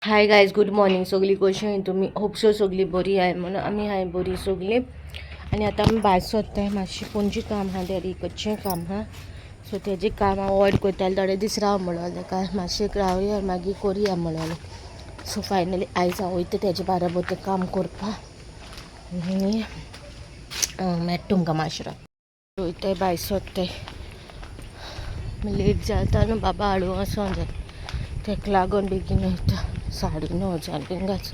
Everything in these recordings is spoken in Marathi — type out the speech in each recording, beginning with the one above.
Hi guys, good morning. सगळी कशी आहे तुम्ही? होपसो सगळी बरी आहे म्हणून आम्ही हाय बरी सगळी. आणि आता आम्ही भायर सोदताय. मातशी पणजी काम हा डॅडी कच्चें काम हा. सो तेजें काम हांव अवॉयड करतालें. थोडे दीस राव म्हणलें काय मातशें रावया मागीर करुया म्हणलें. सो फायनली आयज हांव वयता तेजे बाराबर तें काम करपाक. आनी मेळटा तुमकां माशरां. वयताय भायर सोदताय. लेट जाता न्हू बाबा हाडूं वचों जाय. तेका लागून बेगीन वयता. 9:30 जालीं हिंगाच.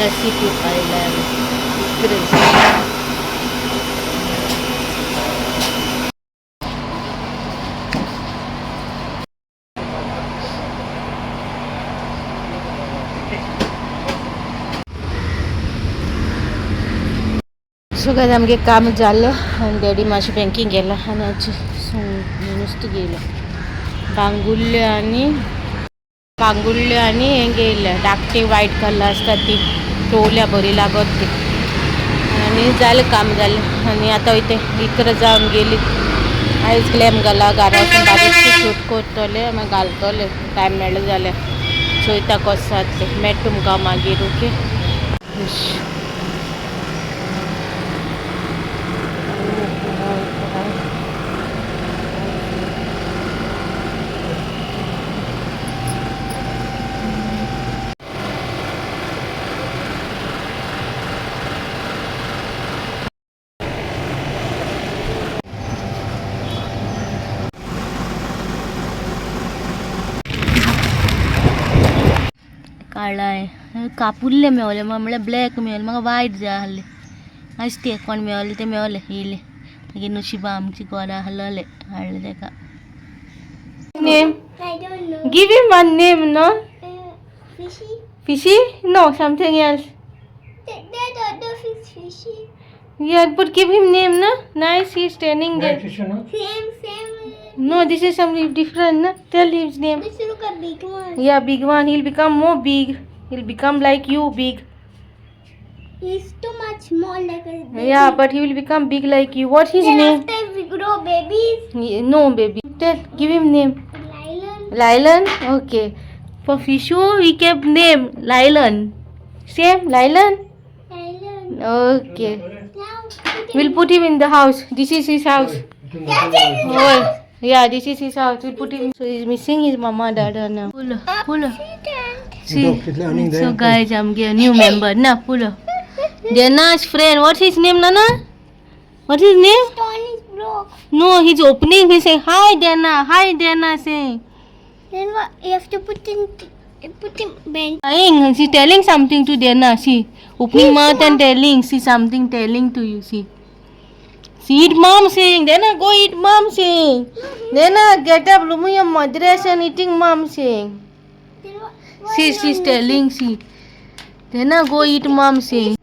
लस्सी पिवपाक सो गायज आमगे काम जालें आनी डॅडी मातशें बँकीक गेला आनी आजची नुस्तें घेयलें बांगुल्ल्यो आनी हें घेयलें धाकटी वायट कलर आसता ती टोवल्या बरी लागत ती. आनी जालें काम जालें आनी आतां वयता इकरा जावन गेली. आयज ग्लॅम घाला घरा वचून बारीकशी शूट करतलें मागीर घालतलें टायम मेळ्ळो जाल्यार. चोयता कसो जाता तें. मेळटा तुमकां मागीर. ओके. काळा आहे कापुल्ले मेळले म्हणल्यार ब्लॅक मेळले. म्हाका वायट जाय आहले. आयज ते कोण मेळले ते मेळले येयले. मागीर नशिबा आमची घरा हलले हाडले तेका. Name give him one name. No fishy no something else. Yeah, but give him name. No nice, he's standing there. Same. No, this is something different. No, tell his name. This look a big one. Yeah, big one. He'll become more big. He'll become like you big. He's too much small like a baby. Yeah, but he will become big like you. What's his name? After we grow babies. No baby. Tell, give him name. Lylan. Okay. For Fishu we kept name Lylan. Same Lylan. Okay. We'll put him in the house. This is his house. Oh, yeah, this is his house. We'll put him. So he's missing his mama, dada now. Pull. See. So guys, I'm getting a new member. Now pull. Dana's friend. What's his name, Nana? What's his name? Stone is broke. No, he's opening. He's saying hi, Dana. Hi, Dana. Saying. Then what? You have to put him bent. She's telling something to Dana. See, opening mouth and telling. See something telling to you. See. See, eat mom saying. Dana, go eat mom saying. Dana, get up. Remove your madras and eating mom saying. See, she's telling. See. Dana, go eat mom saying.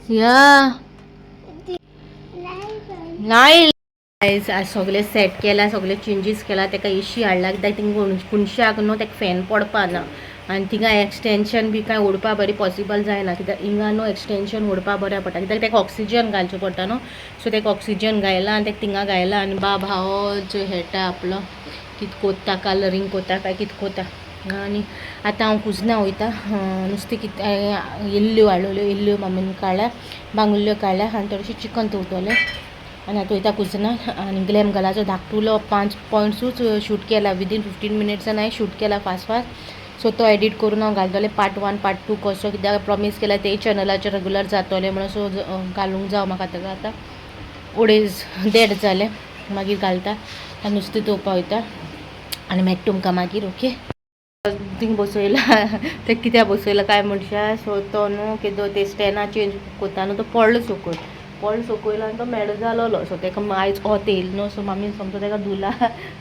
Yeah. नाही गायज आज सगळे सेट केला, सगळे चेंजीस केला. तेका एसी हाडला कित्याक थिंगा कुणशाक न्हू तेका फॅन पडपा ना. आनी थिंगा एक्सटेंशन बी कांय ओडपा बरी पॉसिबल जायना कित्याक हिंगा न्हू एक्सटेंशन ओडपा बरें पडटा कित्याक तेका ऑक्सिजन घालचें पडटा न्हू. सो तेका ऑक्सिजन घायला आनी तेका थिंगा घायला. आनी बाब हो जो हेटा आपलो कित कोत्ता कलरींग कोत्ता काय कित कोत्ता. आनी आतां हांव कुजना वयता. नुस्तें कितें येल्ल्यो हाडल्यो. येल्ल्यो मम्मीन काडल्या, बांगुल्ल्यो काडल्या आनी थोडेशें चिकन दवरतलें. आनी आतां वयता कुजना. आनी ग्लॅम घालाचो धाकटुलो 5 पॉयंट्सूच शूट केला. विदीन 15 मिनिट्सान हांवें शूट केला फास्ट. सो तो एडीट करून हांव घालतलें पार्ट 1 पार्ट 2 कसो. कित्याक प्रॉमीस केला ते चॅनलाचेर रेगुलर जातलें म्हणून. सो घालूंक जावं म्हाका ताका. आतां 1:30 जालें मागीर घालता आनी नुस्तें तोवपा वयता आनी मेळटा तुमकां मागीर. ओके. थिंग बसयला ते कित्याक बसयला काय म्हणशा. सो तो न्हू कितें ते स्टॅना चेंज कोत्ता न्हू तो पडलो सकयल आनी तो मेड जालोलो. सो तेका आयज ओत येयलो न्हू. सो मामीन समजो तेका धुला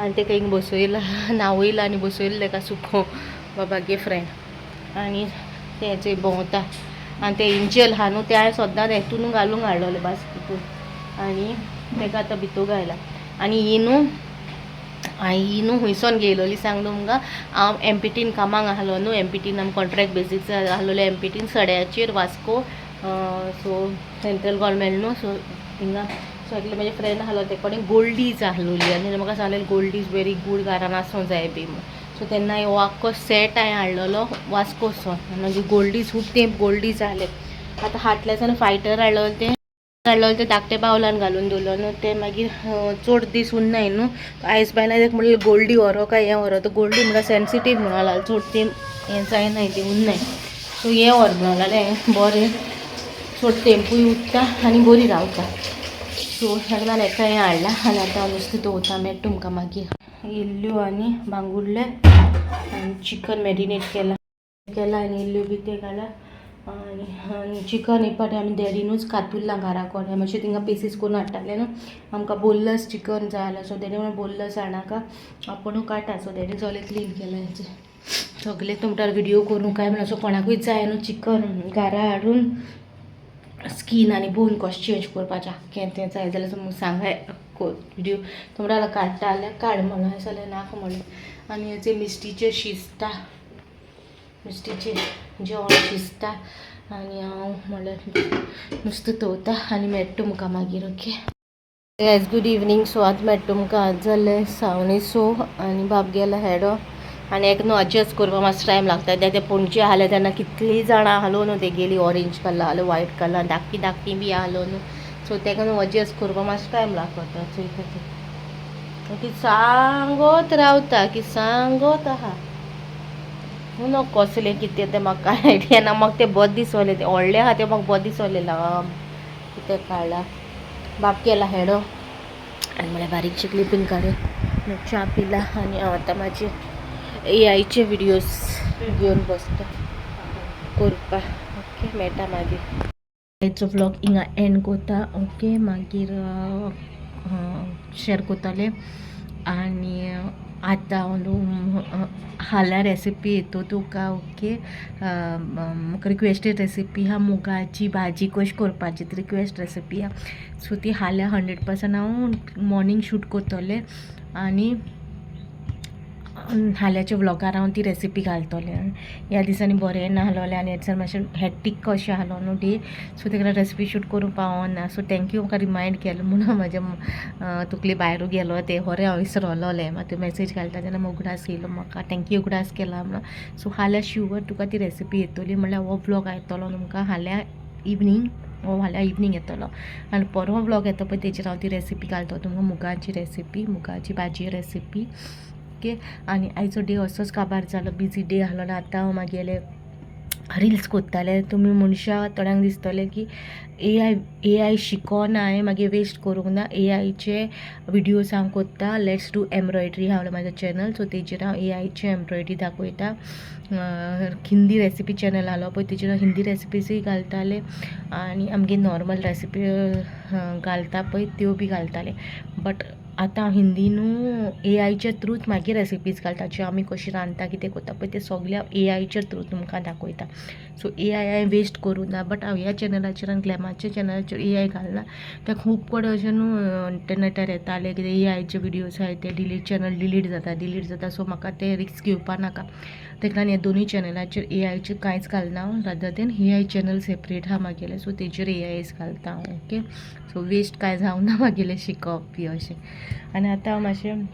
आनी तेका हिंग बसयला न्हावयला आनी बसयलो तेका सुको बाबागे फ्रेंड. आनी तें भोंवता आनी ते इंजल हा न्हू ते हांवें सद्दां हेतून घालूंक हाडलोले बास्केटून. आनी ताका आतां भितू घायला आनी ही न्हू हुंयसोन गेलोली सांग तुमकां हांव एमपीटीन कामाक आहलो न्हू एमपीटीन आमी कॉन्ट्रॅक्ट बेजीस आहलोले एमपीटीन सड्याचेर वास्को सो सेंट्रल गव्हर्मेंट न्हू सो थिंगा सो एकले म्हजे फ्रेंड आहलो ते कडेन गोल्डीज आहलोली आनी म्हाका सांगलें गोल्डीज व्हेरी गूड घरान आसूं जाय बी सो तेन्ना हो आख्खो सेट हांवें हाडलेलो वास्कोसून मागीर गोल्डीज खूब तेंप गोल्डीज आहले आतां हाटल्यासान फायटर हाडलेलो ते धाकटे बावलान घालून दवरलो न्हू ते मागीर चड दीस उरनाय न्हू आयज बायलां तेका म्हणलें गोल्डी व्हरो काय हें व्हरो तो गोल्डी म्हणल्यार सेन्सिटीव म्हणून लागलो चड तेंप हें जायनाय तें उरनाय सो हें व्हर म्हणून लागलें बरें चड तेंपूय उरता आनी बरी रावता सो लागून हेका हें हाडलां आनी आतां हांव नुस्तें दवरता मेळटा तुमकां मागीर इल्ल्यो आनी बांगुल्ले आनी चिकन मॅरिनेट केला आनी इल्ल्यो बी ते घाला आनी चिकन एक पाटी आमी डॅडीनूच कातुरला घरा कोणे मातशें तिंगा पीसीस करून हाडटाले न्हू आमकां बोल्लस चिकन जाय आसलें सो डॅडी म्हणून बोल्लस हाडनाका आपुणू काटा सो डॅडी सगळें क्लीन केलें हेचें सगळें तुमकां व्हिडियो करूं काय म्हणून असो कोणाकूय जाय न्हू चिकन घरा हाडून स्कीन आनी बोन कशें चेंज करपाचें आख्खें तें जाय जाल्यार तुमकां सांगाय व्हिडियो तुमकां काडटा जाल्यार काड म्हणून जाल्यार नाका म्हणलें आनी हेचें मिस्टीचें शिजता मिस्टीचें जेवण शिजता आनी हांव म्हणल्यार नुस्तें दवरता आनी मेळटा तुमकां मागीर okay as good evening so आतां मेळटा तुमकां आज जालें 9:15 आनी बाब गेला हेडो आनी एक न्हू एडजस्ट करपाक मातसो टायम लागता ते पणजे आहले तेन्ना कितलीं जाणां आहलो न्हू ते गेली ऑरेंज कलर आहलो व्हायट कलर धाकटी बी आहलो न्हू सो तेका न्हू एडजस्ट करपाक मातसो टायम लागता चोयता ती सांगोत रावता की सांगोत आहा नो कसलें कितें तें म्हाका आयडिया ना म्हाका तें बरें दिसलें तें व्हडलें आहा तें म्हाका बरें दिसलें लांब कितें काडला बाप केला हेडो आनी म्हळ्यार बारीकशी क्लिपींग काडून च्या पिला आनी हांव आतां म्हाजे एआयचे व्हिडियोज घेवन बसता करपाक ओके मेळटा मागीर आयचो व्लॉग हिंगा एंड कोता ओके मागीर शेअर कोताले आनी आतां हाल्या रेसिपी येतो तुका ओके म्हाका रिक्वेस्टेड रेसिपी हा मुगाची भाजी कशी करपाची ती रिक्वेस्ट रेसिपी हा सो ती हाल्या 100% हांव मॉर्निंग शूट करतलें आनी हाल्याच्या व्लॉगार हांव ती रेसिपी घालतलें ह्या दिसांनी बरें नाहलोलें आनी ह्या दिसांनी मातशें हॅक्टीक कशें आहलो न्हू डे सो तेका रेसिपी शूट करूं पावना सो थँक्यू म्हाका रिमायंड केलें म्हणून म्हाज्या तकली भायर गेलो तें खरें हांव विसरलोलें मागीर मेसेज घालता तेन्ना उगडास येयलो म्हाका थँक्यू उगडास केला म्हणून सो हाल्या शुवर तुका ती रेसिपी येतली म्हणल्यार हो व्लॉग येतलो तुमकां हाल्या इवनिंग हाल्या इवनिंग येतलो आनी परवा व्लॉग येता पळय तेचेर हांव ती रेसिपी घालता तुमकां मुगाची भाजी रेसिपी ओके आनी आयचो डे असोच काबार जालो बिजी डे आहलो आनी आतां हांव मागेले रिल्स कोत्ताले तुमी मनशां थोड्यांक दिसतलें की एआय शिकोन हांवें मागीर वेस्ट करूंक ना एआयचे व्हिडियोज हांव कोत्ता लेट्स डू एम्ब्रॉयड्री हांव म्हाजें चॅनल सो तेचेर हांव एआयचे एम्ब्रॉयड्री दाखयता हिंदी रेसिपी चॅनल आहलो पळय तेचेर हिंदी रेसिपीजूय घालताले आनी आमगे नॉर्मल रेसिपी घालता पळय त्यो बी घालताले बट आतां हांव हिंदीनू एआयच्या थ्रूच मागीर रेसिपीज घालता ज्यो आमी कशी रांदता कितें करता पळय ते सगळ्या एआयच्या थ्रू तुमकां दाखयता सो एआय हांवें वेस्ट करूं ना बट हांव ह्या चॅनलाचेर आनी ग्लॅमाच्या चॅनलाचेर एआय घालना ते खूब कडेन अशें न्हू इंटरनेटार येताले कितें एआयचे व्हिडियोज आहाय ते चॅनल डिलीट जाता सो म्हाका ते रिस्क घेवपा नाका तेका लागून ह्या दोनूय चॅनलाचेर एआयचें कांयच घालना rather than AI channel separate आहा म्हागेलें सो तेचेर एआयच घालता हांव ओके सो वेस्ट कांय जावना म्हागेलें शिकप बी अशें आनी आतां हांव मातशें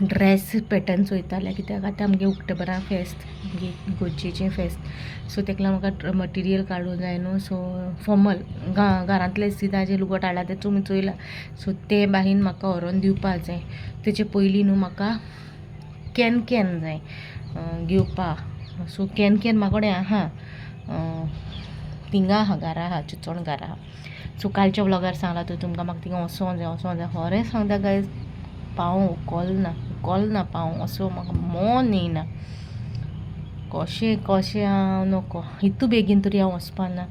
ड्रेस पॅटर्न चोयतालें कित्याक आतां आमगे उक्टोबरां फेस्त आमगे गोंयचें फेस्त सो तेका लागून म्हाका मटिरियल काडूंक जाय न्हू सो फॉर्मल घरांतले सिदा जे लुगट हाडला ते तुमी चोयला सो ते बाहीन म्हाका व्हरोन दिवपा जाय तेचे पयलीं न्हू म्हाका कॅन जाय घेवपाक सो कॅन म्हाका कडेन आहा थिंगा आहा घरा आहा चिचोण घरा आहा सो कालच्या व्लॉगार सांगला तर तुमकां म्हाका थिंगा वचों जाय खरें सांगता गायज पावूं उकोलना पावूं असो म्हाका मोन येयना कशें हांव नोको इतू बेगीन तरी हांव वचपा ना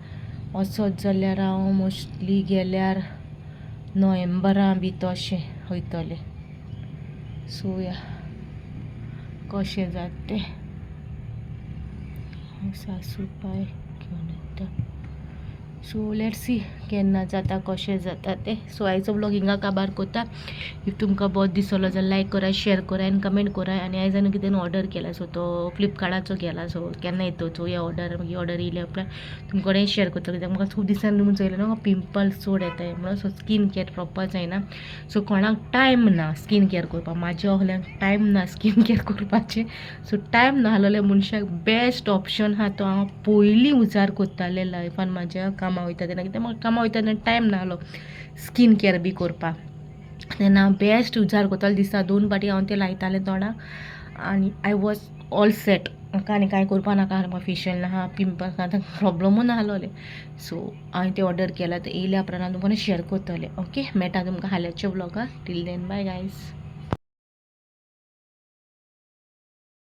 वचत जाल्यार हांव मोस्टली गेल्यार नोव्हेंबरां बी तशें वयतलें सो या कशें जाता तें सासूबाय घेवन येता सो लेट्स सी केन्ना जाता कशें जाता ते. सो आयचो ब्लॉग हिंगा काबार कोता. इफ तुमकां बहुत दिसलो जाल्यार लायक कराय, शेअर कराय आनी कमेंट कराय. आनी आयज हांवें कितें ऑर्डर केला सो तो फ्लिपकार्टाचो गेला. सो केन्ना येतो सो हे ऑर्डर मागीर ऑर्डर येयले उपरांत तुमकां कडेन शेअर करता. कित्याक म्हाका खूब दिसांनी तुमी चयलें न्हू पिंपल्स चड येताय म्हणून. सो स्कीन केअर प्रॉपर जायना. सो कोणाक टायम ना स्कीन केअर करपाक, म्हाज्या ohल्यांक टायम ना स्कीन केअर करपाचें. सो टायम नाहलोले मनशाक बेस्ट ऑप्शन आहा तो हांव पयलीं उजार कोत्तालें लायफान म्हाज्या कामां वयता तेन्ना. कित्याक म्हाका कामां वयता तेन्ना टायम नाहलो स्कीन केअर बी करपाक. तेन्ना हांव बेस्ट उजार कोत्तालें. दिसा 2 फावटी हांव तें लायतालें तोंडाक आनी आय वॉज ऑल सेट. म्हाका आनी कांय करपा नाका म्हाका फेशियल नाहा, पिंपल्स नाहा, प्रॉब्लमू नाहलोले. सो हांवें तें ऑर्डर केलां. तें येयल्या उपरांत हांव तुमकां शेअर कोत्तलें. ओके, मेळटा तुमकां हाल्याच्या ब्लॉगार. Till then bye guys.